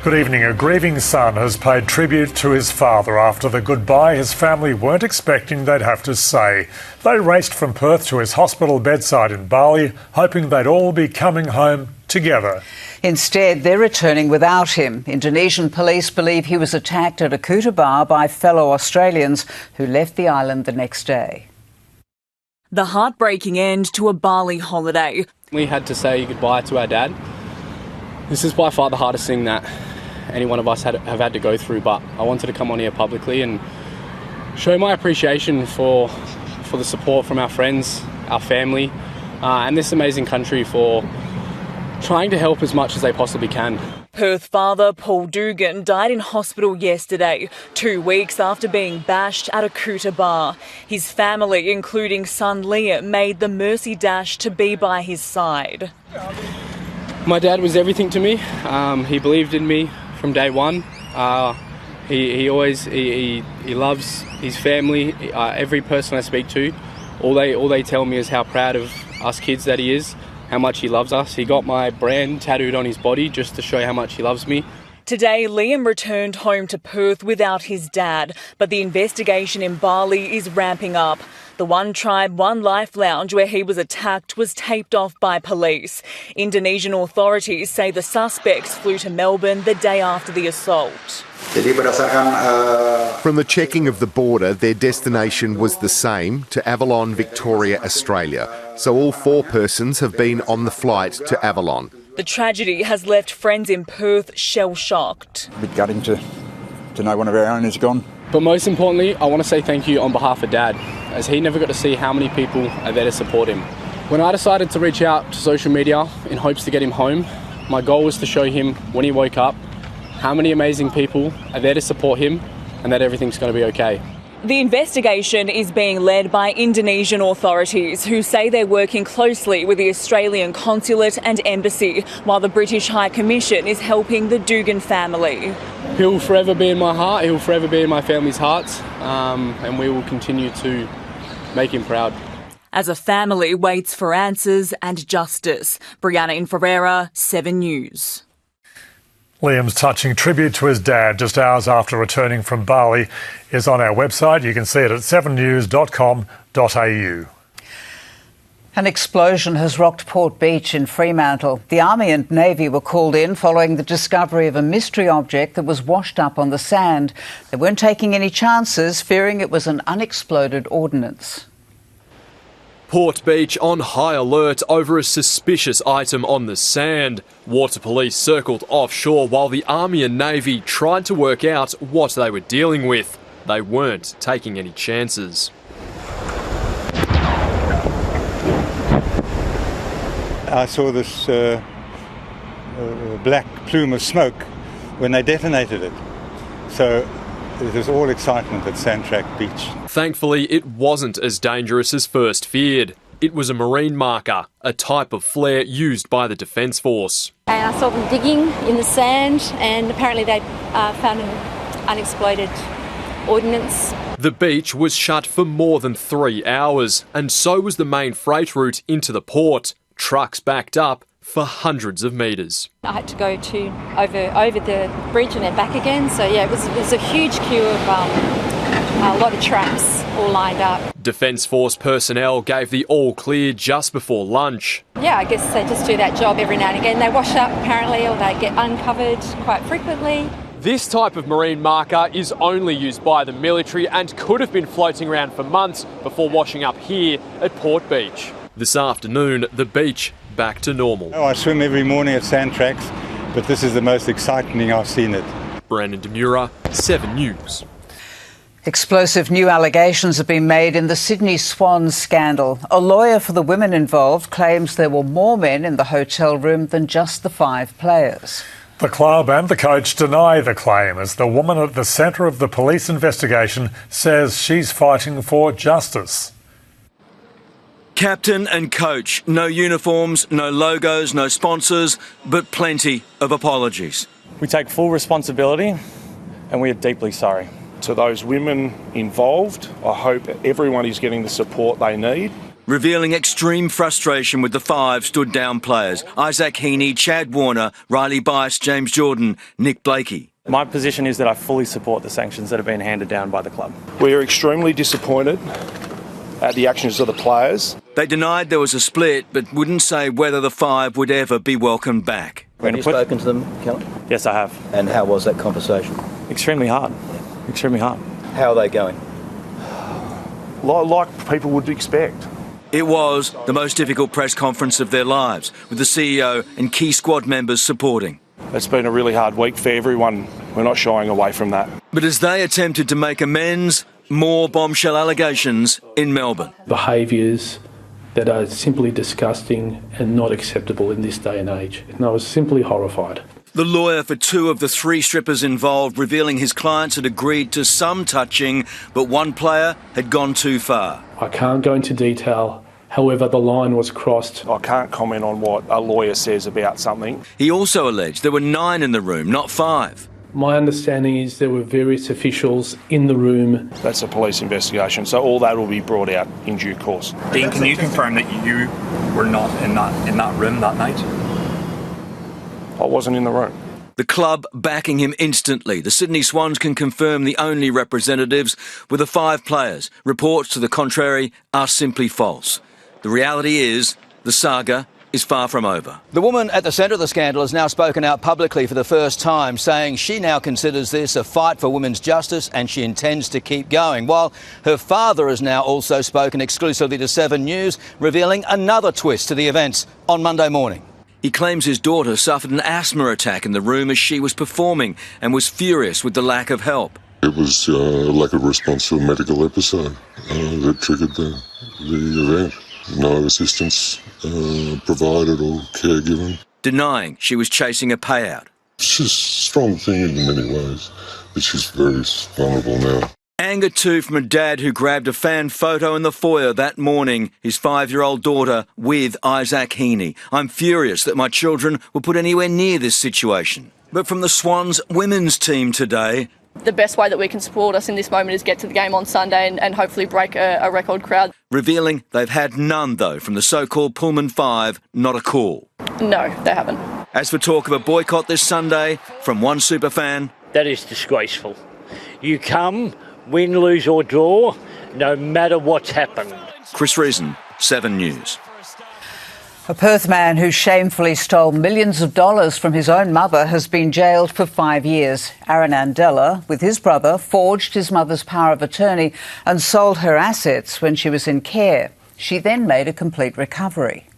Good evening. A grieving son has paid tribute to his father after the goodbye his family weren't expecting they'd have to say. They raced from Perth to his hospital bedside in Bali, hoping they'd all be coming home together. Instead, they're returning without him. Indonesian police believe he was attacked at a kuta bar by fellow Australians who left the island the next day. The heartbreaking end to a Bali holiday. We had to say goodbye to our dad. This is by far the hardest thing that any one of us have had to go through, but I wanted to come on here publicly and show my appreciation for the support from our friends, our family, and this amazing country for trying to help as much as they possibly can. Perth father Paul Dugan died in hospital yesterday, 2 weeks after being bashed at a kuta bar. His family, including son Liam, made the mercy dash to be by his side. My dad was everything to me. He believed in me from day one. He loves his family. Every person I speak to, all they tell me is how proud of us kids that he is, how much he loves us. He got my brand tattooed on his body just to show how much he loves me. Today, Liam returned home to Perth without his dad, but the investigation in Bali is ramping up. The One Tribe, One Life lounge where he was attacked was taped off by police. Indonesian authorities say the suspects flew to Melbourne the day after the assault. From the checking of the border, their destination was the same, to Avalon, Victoria, Australia. So all 4 persons have been on the flight to Avalon. The tragedy has left friends in Perth shell-shocked. A bit gutting to know one of our own is gone. But most importantly, I want to say thank you on behalf of Dad, as he never got to see how many people are there to support him. When I decided to reach out to social media in hopes to get him home, my goal was to show him when he woke up how many amazing people are there to support him and that everything's going to be okay. The investigation is being led by Indonesian authorities, who say they're working closely with the Australian consulate and embassy, while the British High Commission is helping the Dugan family. He'll forever be in my heart, he'll forever be in my family's hearts, and we will continue to make him proud. As a family waits for answers and justice. Brianna in Ferreira, 7 News. Liam's touching tribute to his dad just hours after returning from Bali is on our website. You can see it at 7news.com.au. An explosion has rocked Port Beach in Fremantle. The Army and Navy were called in following the discovery of a mystery object that was washed up on the sand. They weren't taking any chances, fearing it was an unexploded ordnance. Port Beach on high alert over a suspicious item on the sand. Water police circled offshore while the Army and Navy tried to work out what they were dealing with. They weren't taking any chances. I saw this black plume of smoke when they detonated it. So it was all excitement at Sandtrack Beach. Thankfully, it wasn't as dangerous as first feared. It was a marine marker, a type of flare used by the Defence Force. And I saw them digging in the sand, and apparently they found an unexploded ordnance. The beach was shut for more than 3 hours, and so was the main freight route into the port. Trucks backed up for hundreds of metres. I had to go over the bridge and then back again. So yeah, it was a huge queue of a lot of trucks all lined up. Defence Force personnel gave the all clear just before lunch. Yeah, I guess they just do that job every now and again. They wash up apparently, or they get uncovered quite frequently. This type of marine marker is only used by the military and could have been floating around for months before washing up here at Port Beach. This afternoon, the beach back to normal. Oh, I swim every morning at Sandtracks, but this is the most exciting I've seen it. Brandon Demura, 7 News. Explosive new allegations have been made in the Sydney Swans scandal. A lawyer for the women involved claims there were more men in the hotel room than just the 5 players. The club and the coach deny the claim as the woman at the centre of the police investigation says she's fighting for justice. Captain and coach, no uniforms, no logos, no sponsors, but plenty of apologies. We take full responsibility and we are deeply sorry. To those women involved, I hope everyone is getting the support they need. revealing extreme frustration with the 5 stood-down players: Isaac Heaney, Chad Warner, Riley Bice, James Jordan, Nick Blakey. My position is that I fully support the sanctions that have been handed down by the club. We are extremely disappointed at the actions of the players. They denied there was a split, but wouldn't say whether the 5 would ever be welcomed back. Have you spoken to them, Callum? Yes, I have. And how was that conversation? Extremely hard. Extremely hard. How are they going? Like people would expect. It was the most difficult press conference of their lives, with the CEO and key squad members supporting. It's been a really hard week for everyone. We're not shying away from that. But as they attempted to make amends, more bombshell allegations in Melbourne. Behaviours that are simply disgusting and not acceptable in this day and age. And I was simply horrified. The lawyer for 2 of the 3 strippers involved revealing his clients had agreed to some touching, but one player had gone too far. I can't go into detail. However, the line was crossed. I can't comment on what a lawyer says about something. He also alleged there were 9 in the room, not 5. My understanding is there were various officials in the room. That's a police investigation, so all that will be brought out in due course. Dean, can you confirm that you were not in that room that night? I wasn't in the room. The club backing him instantly. The Sydney Swans can confirm the only representatives were the 5 players. Reports to the contrary are simply false. The reality is the saga is far from over. The woman at the centre of the scandal has now spoken out publicly for the first time, saying she now considers this a fight for women's justice and she intends to keep going, while her father has now also spoken exclusively to 7 News, revealing another twist to the events on Monday morning. He claims his daughter suffered an asthma attack in the room as she was performing and was furious with the lack of help. It was a lack of response to a medical episode that triggered the event. No assistance provided or care given. Denying she was chasing a payout. She's a strong thing in many ways, but she's very vulnerable now. Anger too from a dad who grabbed a fan photo in the foyer that morning, his 5-year-old daughter with Isaac Heaney. I'm furious that my children were put anywhere near this situation. But from the Swans women's team today, the best way that we can support us in this moment is get to the game on Sunday and hopefully break a record crowd. Revealing they've had none, though, from the so-called Pullman 5, not a call. No, they haven't. As for talk of a boycott this Sunday, from one superfan, that is disgraceful. You come, win, lose or draw, no matter what's happened. Chris Reason, 7 News. A Perth man who shamefully stole millions of dollars from his own mother has been jailed for 5 years. Aaron Andella, with his brother, forged his mother's power of attorney and sold her assets when she was in care. She then made a complete recovery.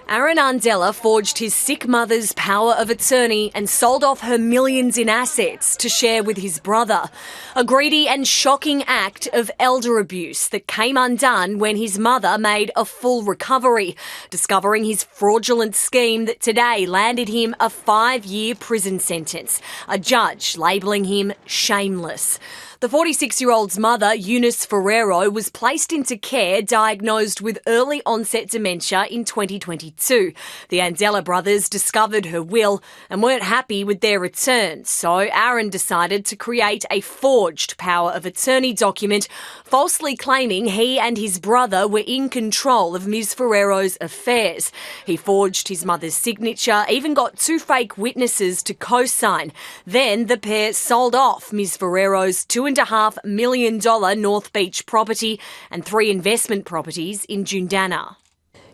Aaron Andella forged his sick mother's power of attorney and sold off her millions in assets to share with his brother. A greedy and shocking act of elder abuse that came undone when his mother made a full recovery, discovering his fraudulent scheme that today landed him a 5-year prison sentence, a judge labelling him shameless. The 46-year-old's mother, Eunice Ferrero, was placed into care diagnosed with early onset dementia in 2022. The Andella brothers discovered her will and weren't happy with their returns, so Aaron decided to create a forged power of attorney document, falsely claiming he and his brother were in control of Ms. Ferrero's affairs. He forged his mother's signature, even got 2 fake witnesses to co-sign. Then the pair sold off Ms. Ferrero's $2.5 million North Beach property and 3 investment properties in Jundana.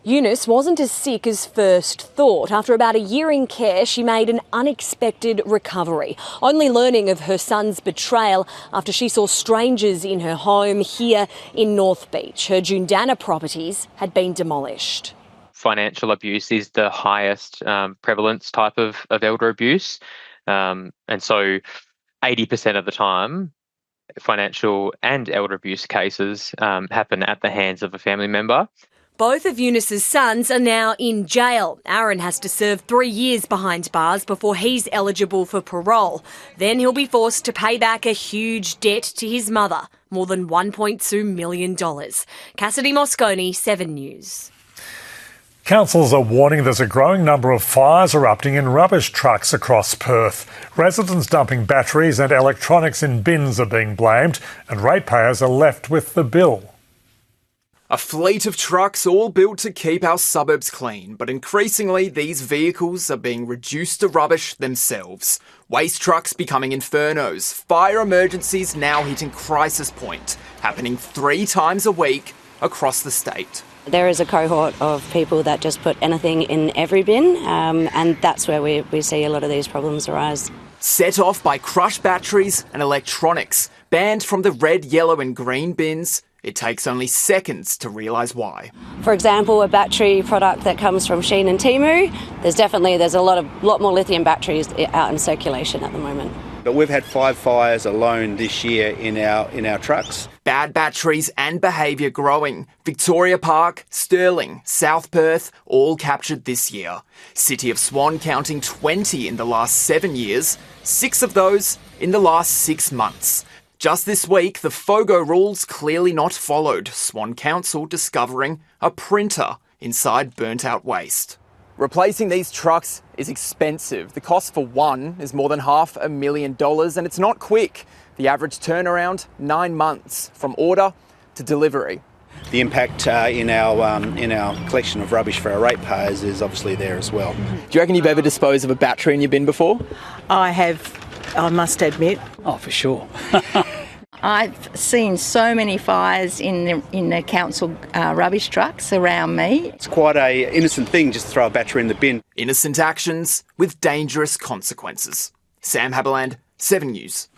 Eunice wasn't as sick as first thought. After about a year in care, she made an unexpected recovery, only learning of her son's betrayal after she saw strangers in her home here in North Beach. Her Jundana properties had been demolished. Financial abuse is the highest prevalence type of elder abuse. And so 80% of the time, financial and elder abuse cases happen at the hands of a family member. Both of Eunice's sons are now in jail. Aaron has to serve 3 years behind bars before he's eligible for parole. Then he'll be forced to pay back a huge debt to his mother, more than $1.2 million. Cassidy Mosconi, 7 News. Councils are warning there's a growing number of fires erupting in rubbish trucks across Perth. Residents dumping batteries and electronics in bins are being blamed, and ratepayers are left with the bill. A fleet of trucks all built to keep our suburbs clean, but increasingly these vehicles are being reduced to rubbish themselves. Waste trucks becoming infernos, fire emergencies now hitting crisis point, happening 3 times a week across the state. There is a cohort of people that just put anything in every bin, and that's where we see a lot of these problems arise. Set off by crushed batteries and electronics, banned from the red, yellow and green bins. It takes only seconds to realise why. For example, a battery product that comes from Shein and Temu, there's a lot more lithium batteries out in circulation at the moment. But we've had 5 fires alone this year in our trucks. Bad batteries and behaviour growing. Victoria Park, Stirling, South Perth, all captured this year. City of Swan counting 20 in the last 7 years, 6 of those in the last 6 months. Just this week, the FOGO rules clearly not followed, Swan Council discovering a printer inside burnt-out waste. Replacing these trucks is expensive. The cost for one is more than $500,000 and it's not quick. The average turnaround, 9 months from order to delivery. The impact in our collection of rubbish for our ratepayers is obviously there as well. Do you reckon you've ever disposed of a battery in your bin before? I have, I must admit. Oh, for sure. I've seen so many fires in the council rubbish trucks around me. It's quite an innocent thing just to throw a battery in the bin. Innocent actions with dangerous consequences. Sam Haberland, 7 News.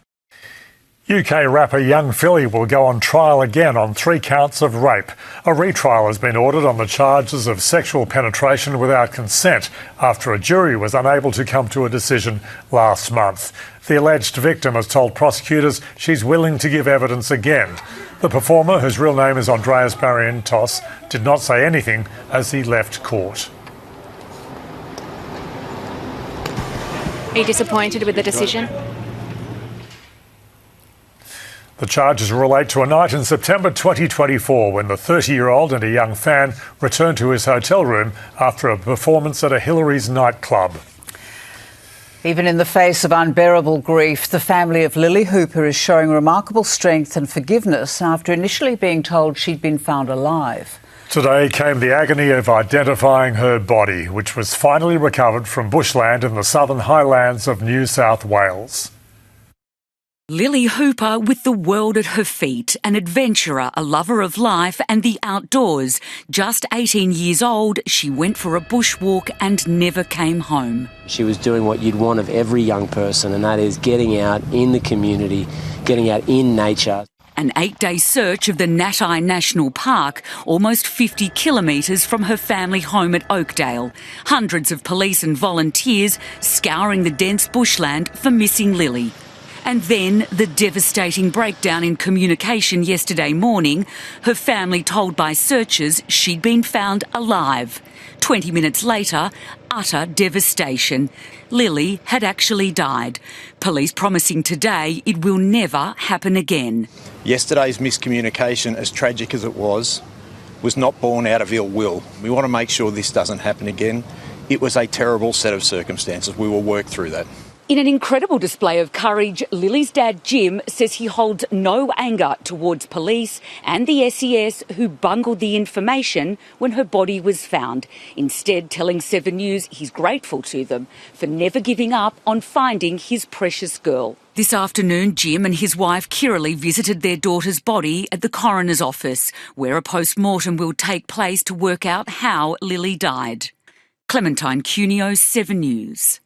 UK rapper Young Philly will go on trial again on 3 counts of rape. A retrial has been ordered on the charges of sexual penetration without consent after a jury was unable to come to a decision last month. The alleged victim has told prosecutors she's willing to give evidence again. The performer, whose real name is Andreas Barrientos, did not say anything as he left court. Are you disappointed with the decision? The charges relate to a night in September 2024 when the 30-year-old and a young fan returned to his hotel room after a performance at a Hillary's nightclub. Even in the face of unbearable grief, the family of Lily Hooper is showing remarkable strength and forgiveness after initially being told she'd been found alive. Today came the agony of identifying her body, which was finally recovered from bushland in the southern highlands of New South Wales. Lily Hooper with the world at her feet, an adventurer, a lover of life and the outdoors. Just 18 years old, she went for a bushwalk and never came home. She was doing what you'd want of every young person, and that is getting out in the community, getting out in nature. An 8-day search of the Natai National Park, almost 50 kilometres from her family home at Oakdale. Hundreds of police and volunteers scouring the dense bushland for missing Lily. And then the devastating breakdown in communication yesterday morning. Her family told by searchers she'd been found alive. 20 minutes later, utter devastation. Lily had actually died. Police promising today it will never happen again. Yesterday's miscommunication, as tragic as it was not born out of ill will. We want to make sure this doesn't happen again. It was a terrible set of circumstances. We will work through that. In an incredible display of courage, Lily's dad, Jim, says he holds no anger towards police and the SES who bungled the information when her body was found. Instead, telling 7 News he's grateful to them for never giving up on finding his precious girl. This afternoon, Jim and his wife Kiralee visited their daughter's body at the coroner's office, where a post-mortem will take place to work out how Lily died. Clementine Cuneo, 7 News.